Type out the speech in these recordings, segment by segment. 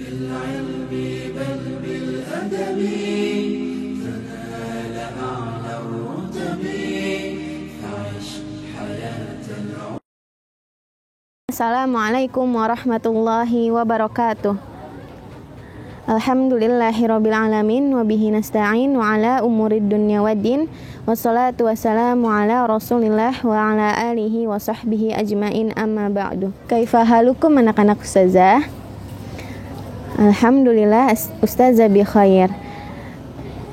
بالعلم بل بالأدب تنال أعلى الرتب فعش حياة العلم. Assalamualaikum warahmatullahi wabarakatuh. Alhamdulillahirabbil alamin wa bihi nasta'in wa ala umurid dunya waddin wassalatu wassalamu ala Rasulillah wa ala alihi wa sahbihi ajmain amma ba'du. Kaifa halukum anak-anak ustazah? Alhamdulillah ustazah bi khair.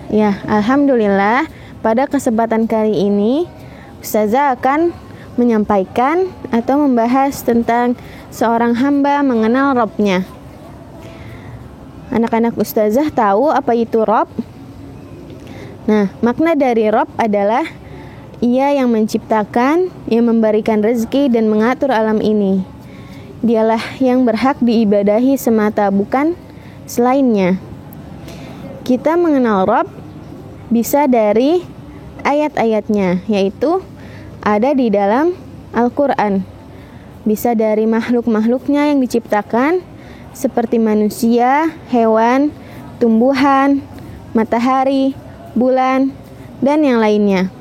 Ya, alhamdulillah pada kesempatan kali ini ustazah akan menyampaikan atau membahas tentang seorang hamba mengenal Rabb-nya. Anak-anak ustazah tahu apa itu Rabb? Nah, makna dari Rabb adalah Ia yang menciptakan, yang memberikan rezeki dan mengatur alam ini. Dialah yang berhak diibadahi semata, bukan selainnya. Kita mengenal Rabb bisa dari ayat-ayatnya, yaitu ada di dalam Al-Quran. Bisa dari makhluk-makhluknya yang diciptakan, seperti manusia, hewan, tumbuhan, matahari, bulan, dan yang lainnya.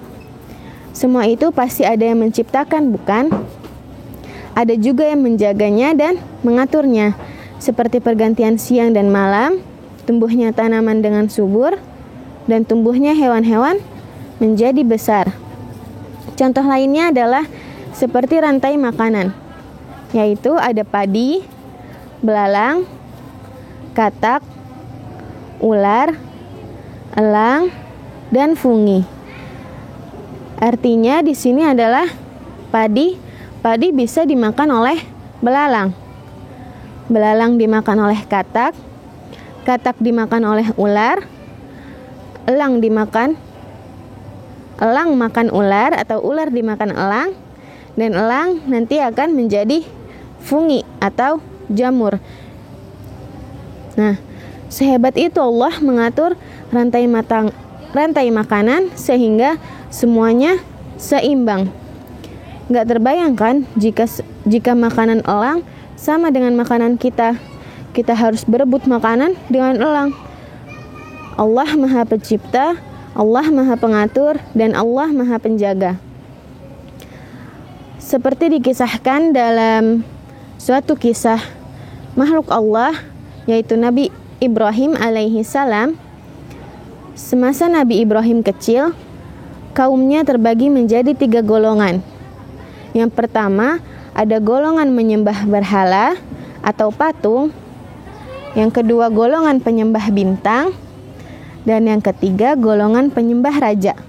Semua itu pasti ada yang menciptakan, bukan? Ada juga yang menjaganya dan mengaturnya, seperti pergantian siang dan malam, tumbuhnya tanaman dengan subur, dan tumbuhnya hewan-hewan menjadi besar. Contoh lainnya adalah seperti rantai makanan, yaitu ada padi, belalang, katak, ular, elang, dan fungi. Artinya di sini adalah padi bisa dimakan oleh belalang. Belalang dimakan oleh katak, katak dimakan oleh ular, elang makan ular atau ular dimakan elang, dan elang nanti akan menjadi fungi atau jamur. Nah, sehebat itu Allah mengatur rantai makanan sehingga semuanya seimbang. Gak terbayangkan jika makanan elang sama dengan makanan kita. Kita harus berebut makanan dengan elang. Allah Maha Pencipta, Allah Maha Pengatur, dan Allah Maha Penjaga. Seperti dikisahkan dalam suatu kisah makhluk Allah, yaitu Nabi Ibrahim alaihi salam. Semasa Nabi Ibrahim kecil, kaumnya terbagi menjadi 3 golongan. Yang pertama, ada golongan menyembah berhala atau patung. Yang kedua, golongan penyembah bintang. Dan yang ketiga, golongan penyembah raja.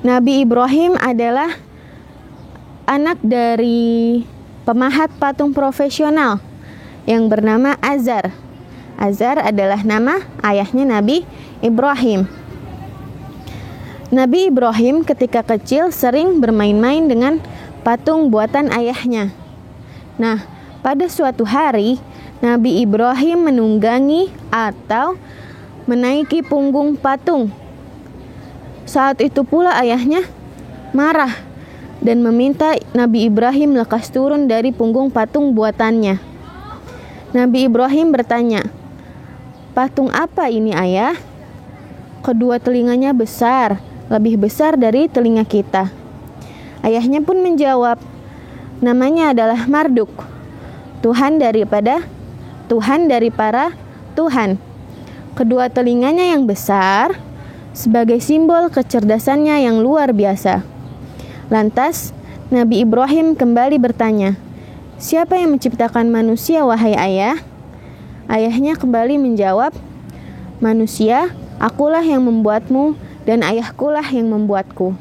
Nabi Ibrahim adalah anak dari pemahat patung profesional yang bernama Azar. Azar adalah nama ayahnya Nabi Ibrahim. Nabi Ibrahim ketika kecil sering bermain-main dengan patung buatan ayahnya. Nah, pada suatu hari Nabi Ibrahim menunggangi atau menaiki punggung patung. Saat itu pula ayahnya marah dan meminta Nabi Ibrahim lekas turun dari punggung patung buatannya. Nabi Ibrahim bertanya, "Patung apa ini, ayah?" "Kedua telinganya besar, lebih besar dari telinga kita." Ayahnya pun menjawab, "Namanya adalah Marduk, Tuhan dari para Tuhan. Kedua telinganya yang besar sebagai simbol kecerdasannya yang luar biasa." Lantas Nabi Ibrahim kembali bertanya, "Siapa yang menciptakan manusia, wahai ayah?" Ayahnya kembali menjawab, "Manusia, akulah yang membuatmu dan ayahkulah yang membuatku.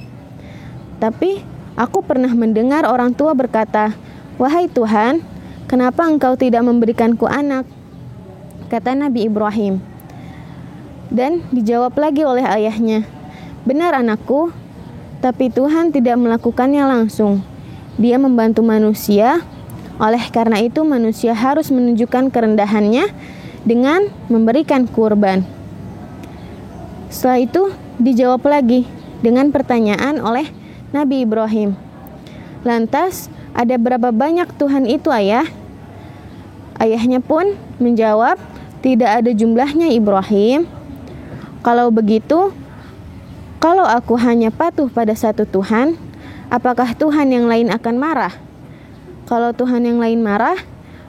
Tapi aku pernah mendengar orang tua berkata, 'Wahai Tuhan, kenapa engkau tidak memberikanku anak?' Kata Nabi Ibrahim. Dan dijawab lagi oleh ayahnya, 'Benar anakku, tapi Tuhan tidak melakukannya langsung. Dia membantu manusia, oleh karena itu manusia harus menunjukkan kerendahannya dengan memberikan kurban.' Setelah itu dijawab lagi dengan pertanyaan oleh Nabi Ibrahim, 'Lantas ada berapa banyak Tuhan itu, ayah?' Ayahnya pun menjawab, "Tidak ada jumlahnya, Ibrahim. Kalau begitu, kalau aku hanya patuh pada satu Tuhan, apakah Tuhan yang lain akan marah? Kalau Tuhan yang lain marah,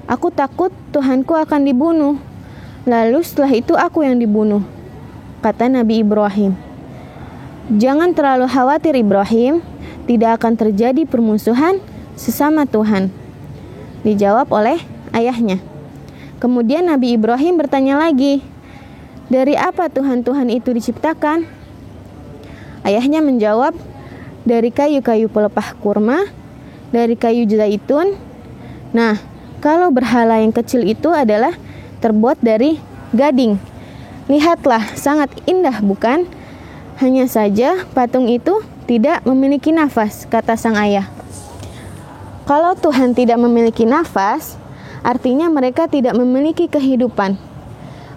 aku takut Tuhanku akan dibunuh. Lalu setelah itu aku yang dibunuh," kata Nabi Ibrahim. "Jangan terlalu khawatir, Ibrahim. Tidak akan terjadi permusuhan sesama Tuhan," dijawab oleh ayahnya. Kemudian Nabi Ibrahim bertanya lagi, "Dari apa Tuhan-Tuhan itu diciptakan?" Ayahnya menjawab, "Dari kayu-kayu pelepah kurma, dari kayu zaitun. Nah, kalau berhala yang kecil itu adalah terbuat dari gading. Lihatlah, sangat indah bukan? Hanya saja patung itu tidak memiliki nafas," kata sang ayah. Kalau Tuhan tidak memiliki nafas, artinya mereka tidak memiliki kehidupan.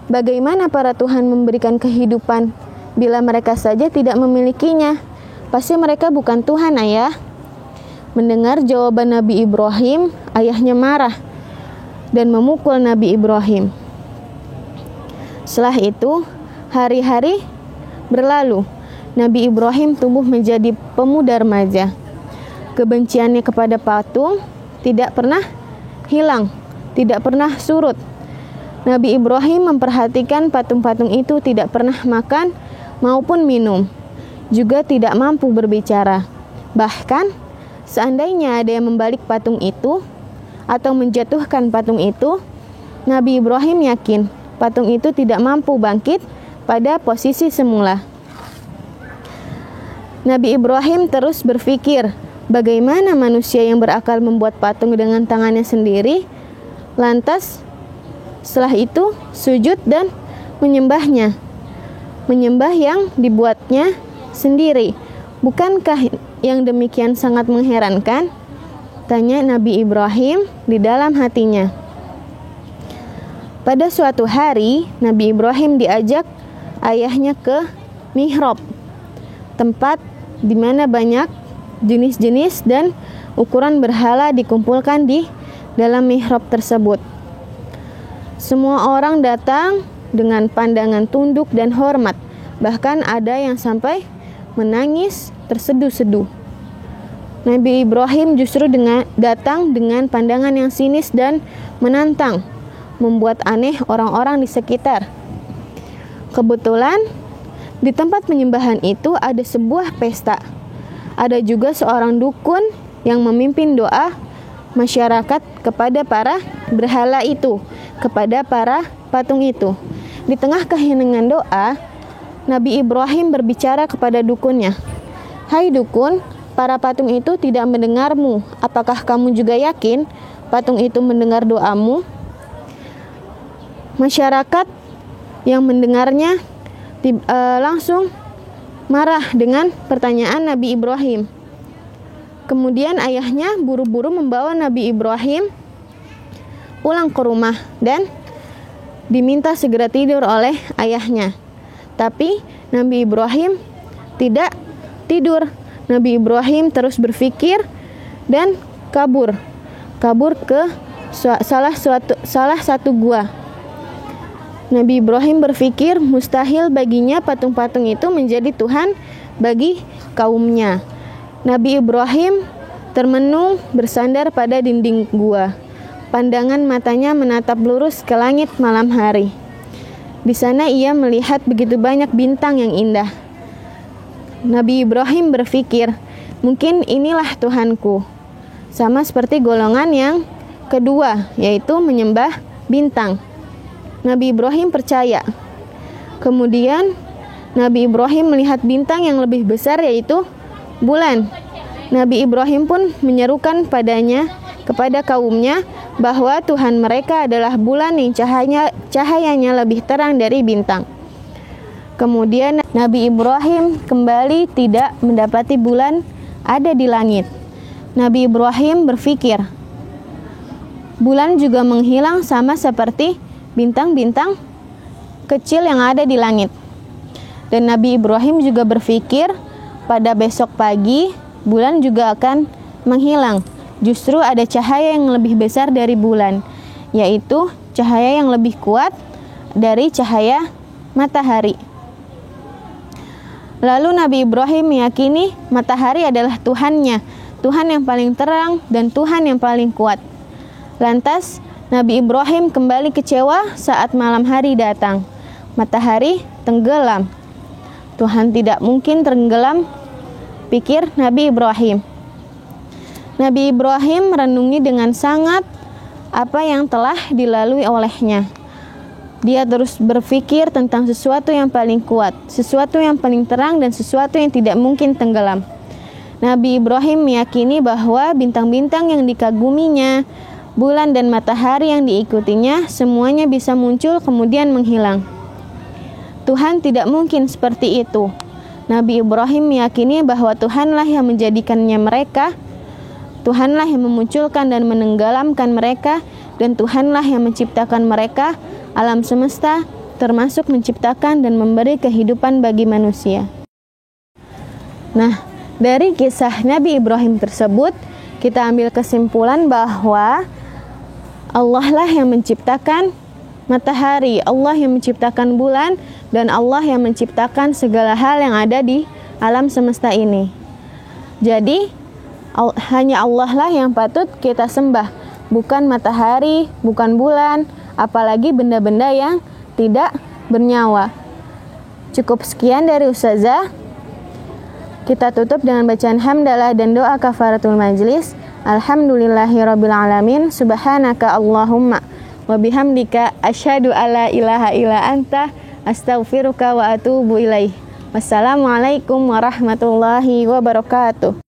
Bagaimana para Tuhan memberikan kehidupan bila mereka saja tidak memilikinya? Pasti mereka bukan Tuhan, ayah. Mendengar jawaban Nabi Ibrahim, ayahnya marah dan memukul Nabi Ibrahim. Setelah itu, hari-hari berlalu. Nabi Ibrahim tumbuh menjadi pemuda remaja. Kebenciannya kepada patung tidak pernah hilang, tidak pernah surut. Nabi Ibrahim memperhatikan patung-patung itu tidak pernah makan maupun minum, juga tidak mampu berbicara. Bahkan, seandainya ada yang membalik patung itu atau menjatuhkan patung itu, Nabi Ibrahim yakin patung itu tidak mampu bangkit pada posisi semula. Nabi Ibrahim terus berpikir, bagaimana manusia yang berakal membuat patung dengan tangannya sendiri, lantas setelah itu sujud dan menyembahnya, menyembah yang dibuatnya sendiri. Bukankah yang demikian sangat mengherankan? Tanya Nabi Ibrahim di dalam hatinya. Pada suatu hari, Nabi Ibrahim diajak ayahnya ke mihrab, tempat di mana banyak jenis-jenis dan ukuran berhala dikumpulkan di dalam mihrab tersebut. Semua orang datang dengan pandangan tunduk dan hormat. Bahkan ada yang sampai menangis terseduh-seduh. Nabi Ibrahim justru datang dengan pandangan yang sinis dan menantang, membuat aneh orang-orang di sekitar. Kebetulan di tempat penyembahan itu ada sebuah pesta. Ada juga seorang dukun yang memimpin doa masyarakat kepada para berhala itu, kepada para patung itu. Di tengah keheningan doa, Nabi Ibrahim berbicara kepada dukunnya, "Hai dukun, para patung itu tidak mendengarmu. Apakah kamu juga yakin patung itu mendengar doamu?" Masyarakat yang mendengarnya langsung marah dengan pertanyaan Nabi Ibrahim. Kemudian ayahnya buru-buru membawa Nabi Ibrahim pulang ke rumah dan diminta segera tidur oleh ayahnya. Tapi Nabi Ibrahim tidak tidur. Nabi Ibrahim terus berpikir dan kabur ke salah satu gua. Nabi Ibrahim berpikir mustahil baginya patung-patung itu menjadi Tuhan bagi kaumnya. Nabi Ibrahim termenung bersandar pada dinding gua. Pandangan matanya menatap lurus ke langit malam hari. Di sana ia melihat begitu banyak bintang yang indah. Nabi Ibrahim berpikir, mungkin inilah Tuhanku. Sama seperti golongan yang kedua, yaitu menyembah bintang. Nabi Ibrahim percaya. Kemudian Nabi Ibrahim melihat bintang yang lebih besar, yaitu bulan. Nabi Ibrahim pun menyerukan kepada kaumnya bahwa Tuhan mereka adalah bulan yang cahayanya lebih terang dari bintang. Kemudian Nabi Ibrahim kembali tidak mendapati bulan ada di langit. Nabi Ibrahim berpikir, bulan juga menghilang sama seperti bintang-bintang kecil yang ada di langit. Dan Nabi Ibrahim juga berpikir pada besok pagi bulan juga akan menghilang. Justru ada cahaya yang lebih besar dari bulan, yaitu cahaya yang lebih kuat dari cahaya matahari. Lalu Nabi Ibrahim meyakini matahari adalah Tuhannya, Tuhan yang paling terang dan Tuhan yang paling kuat. Lantas Nabi Ibrahim kembali kecewa saat malam hari datang. Matahari tenggelam. Tuhan tidak mungkin tenggelam, pikir Nabi Ibrahim. Nabi Ibrahim merenungi dengan sangat apa yang telah dilalui olehnya. Dia terus berpikir tentang sesuatu yang paling kuat, sesuatu yang paling terang, dan sesuatu yang tidak mungkin tenggelam. Nabi Ibrahim meyakini bahwa bintang-bintang yang dikaguminya, bulan dan matahari yang diikutinya, semuanya bisa muncul kemudian menghilang. Tuhan tidak mungkin seperti itu. Nabi Ibrahim meyakini bahwa Tuhanlah yang menjadikannya mereka, Tuhanlah yang memunculkan dan menenggelamkan mereka, dan Tuhanlah yang menciptakan mereka, alam semesta, termasuk menciptakan dan memberi kehidupan bagi manusia. Nah, dari kisah Nabi Ibrahim tersebut, kita ambil kesimpulan bahwa Allah lah yang menciptakan matahari, Allah yang menciptakan bulan, dan Allah yang menciptakan segala hal yang ada di alam semesta ini. Jadi, hanya Allah lah yang patut kita sembah, bukan matahari, bukan bulan, apalagi benda-benda yang tidak bernyawa. Cukup sekian dari Ustazah. Kita tutup dengan bacaan hamdalah dan doa kafaratul majlis. Alhamdulillahirabbil alamin. Subhanaka Allahumma wa bihamdika asyhadu alla ilaha illa anta astaghfiruka wa atubu ilaih. Wassalamualaikum warahmatullahi wabarakatuh.